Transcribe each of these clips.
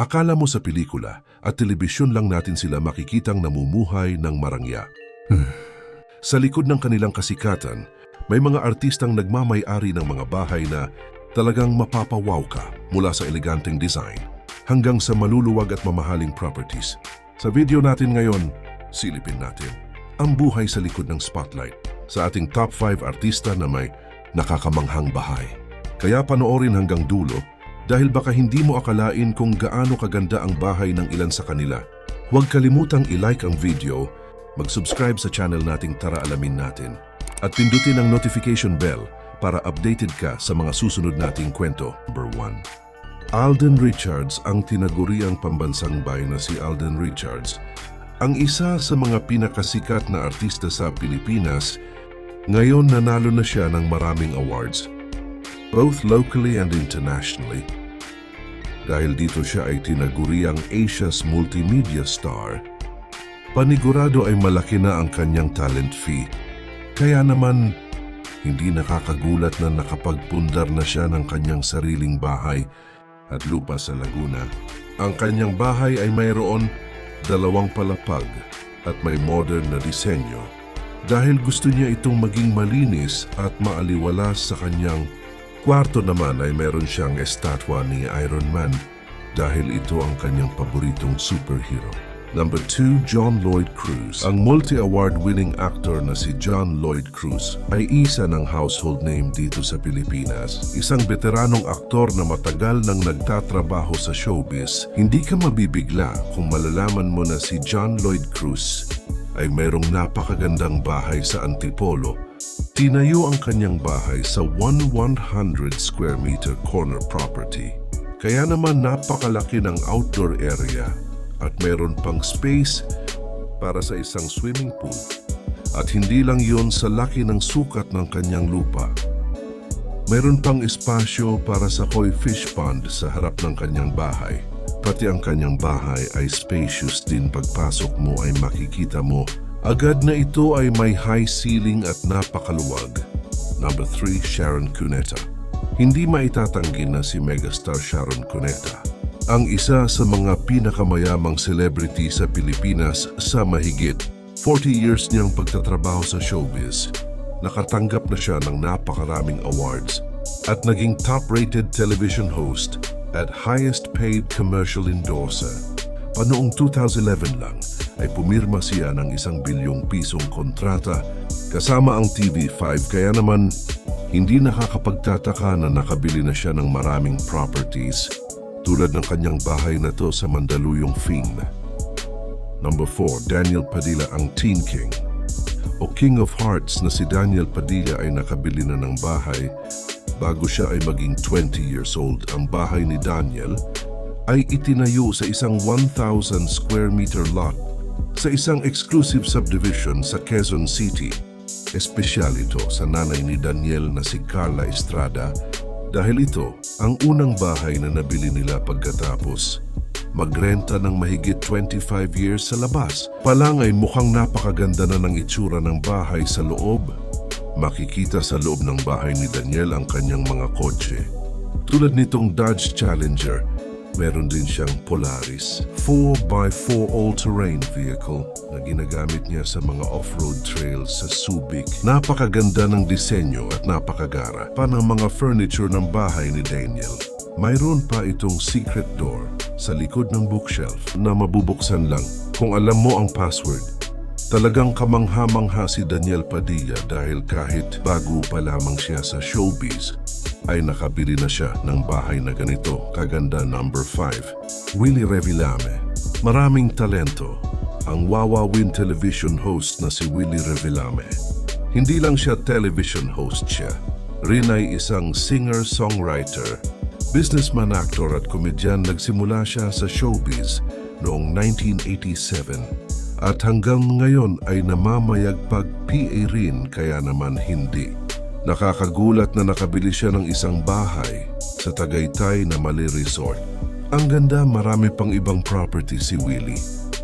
Akala mo sa pelikula at telebisyon lang natin sila makikitang namumuhay ng marangya. Sa likod ng kanilang kasikatan, may mga artistang nagmamay-ari ng mga bahay na talagang mapapawaw ka mula sa eleganteng design hanggang sa maluluwag at mamahaling properties. Sa video natin ngayon, silipin natin ang buhay sa likod ng spotlight sa ating top 5 artista na may nakakamanghang bahay. Kaya panoorin hanggang dulo dahil baka hindi mo akalain kung gaano kaganda ang bahay ng ilan sa kanila. Huwag kalimutang i-like ang video, mag-subscribe sa channel nating Tara Alamin Natin at pindutin ang notification bell para updated ka sa mga susunod nating kwento. Number 1. Alden Richards. Ang tinaguriang pambansang bay na si Alden Richards, ang isa sa mga pinakasikat na artista sa Pilipinas. Ngayon nanalo na siya ng maraming awards, both locally and internationally. Dahil dito siya ay tinaguriang Asia's multimedia star, panigurado ay malaki na ang kanyang talent fee. Kaya naman, hindi nakakagulat na nakapagpundar na siya ng kanyang sariling bahay at lupa sa Laguna. Ang kanyang bahay ay mayroon 2 palapag at may modern na disenyo dahil gusto niya itong maging malinis at maaliwalas. Sa kanyang kwarto naman ay meron siyang estatwa ni Iron Man dahil ito ang kanyang paboritong superhero. Number 2. John Lloyd Cruz. Ang multi-award-winning actor na si John Lloyd Cruz ay isa ng household name dito sa Pilipinas. Isang veteranong aktor na matagal nang nagtatrabaho sa showbiz. Hindi ka mabibigla kung malalaman mo na si John Lloyd Cruz ay mayroong napakagandang bahay sa Antipolo. Tinayo ang kanyang bahay sa 100 square meter corner property. Kaya naman napakalaki ng outdoor area at meron pang space para sa isang swimming pool. At hindi lang yon, sa laki ng sukat ng kanyang lupa, meron pang espasyo para sa koi fish pond sa harap ng kanyang bahay. Pati ang kanyang bahay ay spacious din. Pagpasok mo ay makikita mo agad na ito ay may high ceiling at napakaluwag. Number 3. Sharon Cuneta. Hindi maitatanggi na si megastar Sharon Cuneta ang isa sa mga pinakamayamang celebrity sa Pilipinas. Sa mahigit 40 years niyang pagtatrabaho sa showbiz, nakatanggap na siya ng napakaraming awards at naging top-rated television host at highest-paid commercial endorser. Panoong 2011 lang ay pumirma siya ng 1 bilyong pisong kontrata kasama ang TV5. Kaya naman hindi nakakapagtataka na nakabili na siya ng maraming properties tulad ng kanyang bahay na to sa Mandaluyong Fing. Number 4. Daniel Padilla. Ang Teen King o King of Hearts na si Daniel Padilla ay nakabili na ng bahay bago siya ay maging 20 years old. Ang bahay ni Daniel ay itinayo sa isang 1,000 square meter lot sa isang exclusive subdivision sa Quezon City. Espesyal ito sa nanay ni Daniel na si Carla Estrada dahil ito ang unang bahay na nabili nila pagkatapos magrenta ng mahigit 25 years. Sa labas pa lang ay mukhang napakaganda na ng itsura ng bahay. Sa loob, makikita sa loob ng bahay ni Daniel ang kanyang mga kotse. Tulad nitong Dodge Challenger, meron din siyang Polaris 4x4 all-terrain vehicle na ginagamit niya sa mga off-road trails sa Subic. Napakaganda ng disenyo at napakagara pa ng mga furniture ng bahay ni Daniel. Mayroon pa itong secret door sa likod ng bookshelf na mabubuksan lang kung alam mo ang password. Talagang kamangha-mangha si Daniel Padilla dahil kahit bago pa lamang siya sa showbiz, ay nakabili na siya ng bahay na ganito kaganda. Number 5. Willie Revillame. Maraming talento ang Wawawin television host na si Willie Revillame. Hindi lang siya television host siya, rin ay isang singer-songwriter, businessman, actor at komedyan. Nagsimula siya sa showbiz noong 1987 at hanggang ngayon ay namamayagpag PA rin. Kaya naman hindi nakakagulat na nakabili siya ng isang bahay sa Tagaytay na Mali Resort. Ang ganda, marami pang ibang property si Willie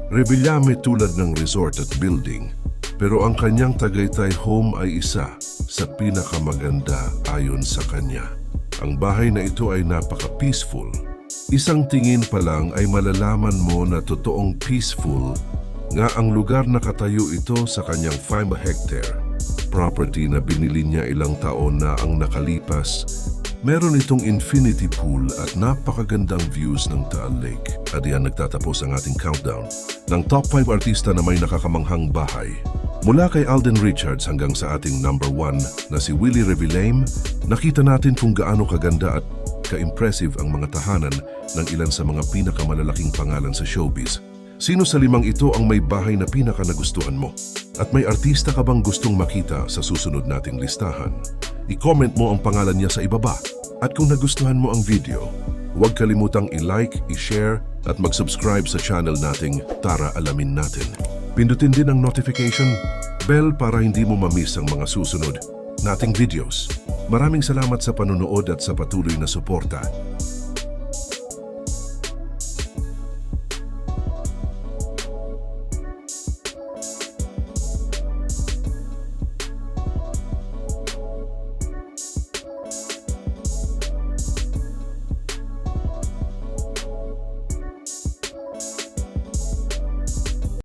Revillame tulad ng resort at building, pero ang kanyang Tagaytay home ay isa sa pinakamaganda ayon sa kanya. Ang bahay na ito ay napaka-peaceful Isang tingin pa lang ay malalaman mo na totoong peaceful nga ang lugar na katayo ito sa kanyang 5 hectare. Property na binili niya ilang taon na ang nakalipas. Meron itong infinity pool at napakagandang views ng Taal Lake. At yan nagtatapos ang ating countdown ng top 5 artista na may nakakamanghang bahay. Mula kay Alden Richards hanggang sa ating number 1 na si Willie Revillame, nakita natin kung gaano kaganda at ka-impressive ang mga tahanan ng ilan sa mga pinakamalalaking pangalan sa showbiz. Sino sa 5 ito ang may bahay na pinaka-nagustuhan mo? At may artista ka bang gustong makita sa susunod nating listahan? I-comment mo ang pangalan niya sa ibaba. At kung nagustuhan mo ang video, huwag kalimutang i-like, i-share at mag-subscribe sa channel nating Tara Alamin Natin. Pindutin din ang notification bell para hindi mo mamiss ang mga susunod nating videos. Maraming salamat sa panonood at sa patuloy na suporta.